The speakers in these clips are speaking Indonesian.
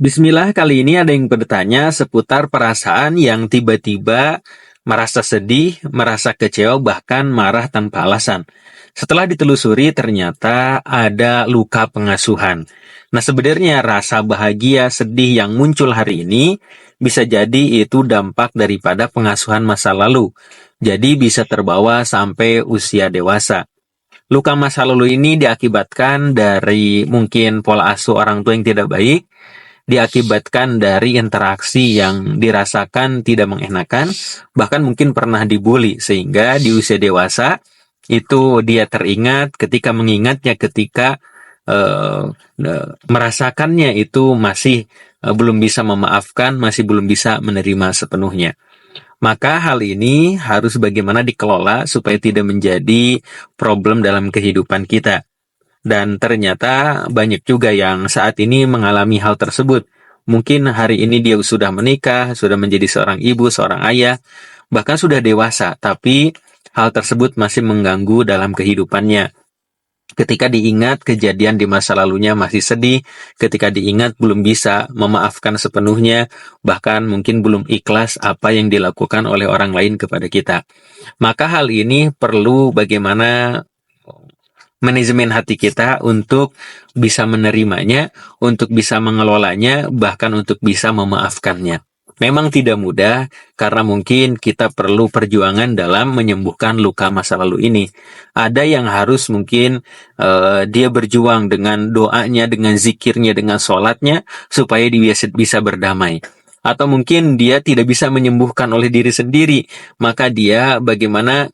Bismillah, kali ini ada yang bertanya seputar perasaan yang tiba-tiba merasa sedih, merasa kecewa, bahkan marah tanpa alasan. Setelah ditelusuri, ternyata ada luka pengasuhan. Nah, sebenarnya rasa bahagia, sedih yang muncul hari ini bisa jadi itu dampak daripada pengasuhan masa lalu. Jadi bisa terbawa sampai usia dewasa. Luka masa lalu ini diakibatkan dari mungkin pola asuh orang tua yang tidak baik, diakibatkan dari interaksi yang dirasakan tidak mengenakan, bahkan mungkin pernah dibully, sehingga di usia dewasa itu dia teringat ketika mengingatnya ketika merasakannya itu masih belum bisa memaafkan, masih belum bisa menerima sepenuhnya. Maka hal ini harus bagaimana dikelola supaya tidak menjadi problem dalam kehidupan kita. Dan ternyata banyak juga yang saat ini mengalami hal tersebut. Mungkin hari ini dia sudah menikah, sudah menjadi seorang ibu, seorang ayah, bahkan sudah dewasa, tapi hal tersebut masih mengganggu dalam kehidupannya. Ketika diingat kejadian di masa lalunya masih sedih, ketika diingat belum bisa memaafkan sepenuhnya, bahkan mungkin belum ikhlas apa yang dilakukan oleh orang lain kepada kita. Maka hal ini perlu bagaimana manajemen hati kita untuk bisa menerimanya, untuk bisa mengelolanya, bahkan untuk bisa memaafkannya. Memang tidak mudah, karena mungkin kita perlu perjuangan dalam menyembuhkan luka masa lalu ini. Ada yang harus mungkin dia berjuang dengan doanya, dengan zikirnya, dengan sholatnya, supaya dia bisa berdamai. Atau mungkin dia tidak bisa menyembuhkan oleh diri sendiri, maka dia bagaimana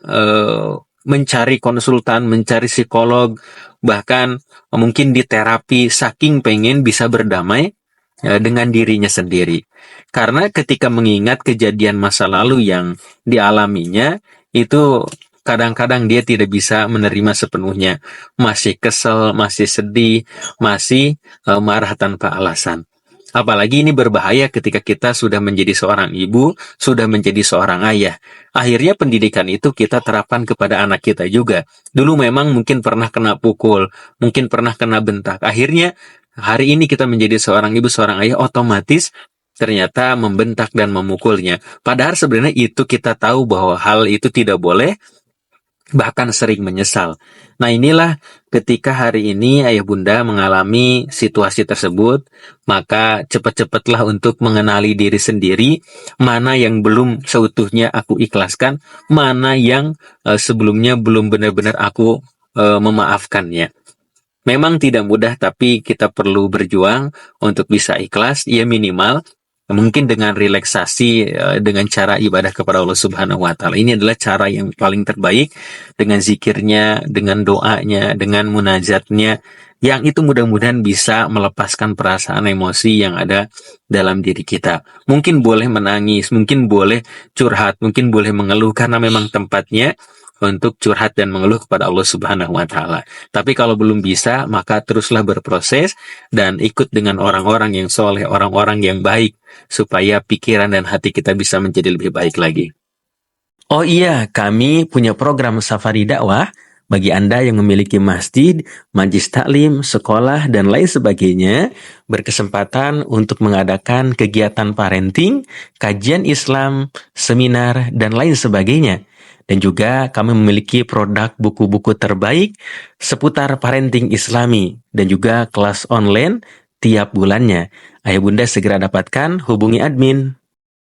mencari konsultan, mencari psikolog, bahkan mungkin di terapi saking pengen bisa berdamai dengan dirinya sendiri. Karena ketika mengingat kejadian masa lalu yang dialaminya, itu kadang-kadang dia tidak bisa menerima sepenuhnya. Masih kesel, masih sedih, masih marah tanpa alasan. Apalagi ini berbahaya ketika kita sudah menjadi seorang ibu, sudah menjadi seorang ayah. Akhirnya pendidikan itu kita terapkan kepada anak kita juga. Dulu memang mungkin pernah kena pukul, mungkin pernah kena bentak. Akhirnya hari ini kita menjadi seorang ibu, seorang ayah, otomatis ternyata membentak dan memukulnya. Padahal sebenarnya itu kita tahu bahwa hal itu tidak boleh, bahkan sering menyesal. Nah, inilah ketika hari ini ayah bunda mengalami situasi tersebut, maka cepat-cepatlah untuk mengenali diri sendiri, mana yang belum seutuhnya aku ikhlaskan, mana yang sebelumnya belum benar-benar aku memaafkannya. Memang tidak mudah, tapi kita perlu berjuang untuk bisa ikhlas, ya minimal mungkin dengan relaksasi, dengan cara ibadah kepada Allah Subhanahu wa Ta'ala. Ini adalah cara yang paling terbaik, dengan zikirnya, dengan doanya, dengan munajatnya, yang itu mudah-mudahan bisa melepaskan perasaan emosi yang ada dalam diri kita. Mungkin boleh menangis, mungkin boleh curhat, mungkin boleh mengeluh, karena memang tempatnya untuk curhat dan mengeluh kepada Allah Subhanahu wa Ta'ala. Tapi kalau belum bisa, maka teruslah berproses dan ikut dengan orang-orang yang soleh, orang-orang yang baik, supaya pikiran dan hati kita bisa menjadi lebih baik lagi. Oh iya, kami punya program safari dakwah bagi Anda yang memiliki masjid, majlis taklim, sekolah, dan lain sebagainya, berkesempatan untuk mengadakan kegiatan parenting, kajian Islam, seminar, dan lain sebagainya. Dan juga kami memiliki produk buku-buku terbaik seputar parenting Islami dan juga kelas online tiap bulannya. Ayah bunda segera dapatkan, hubungi admin.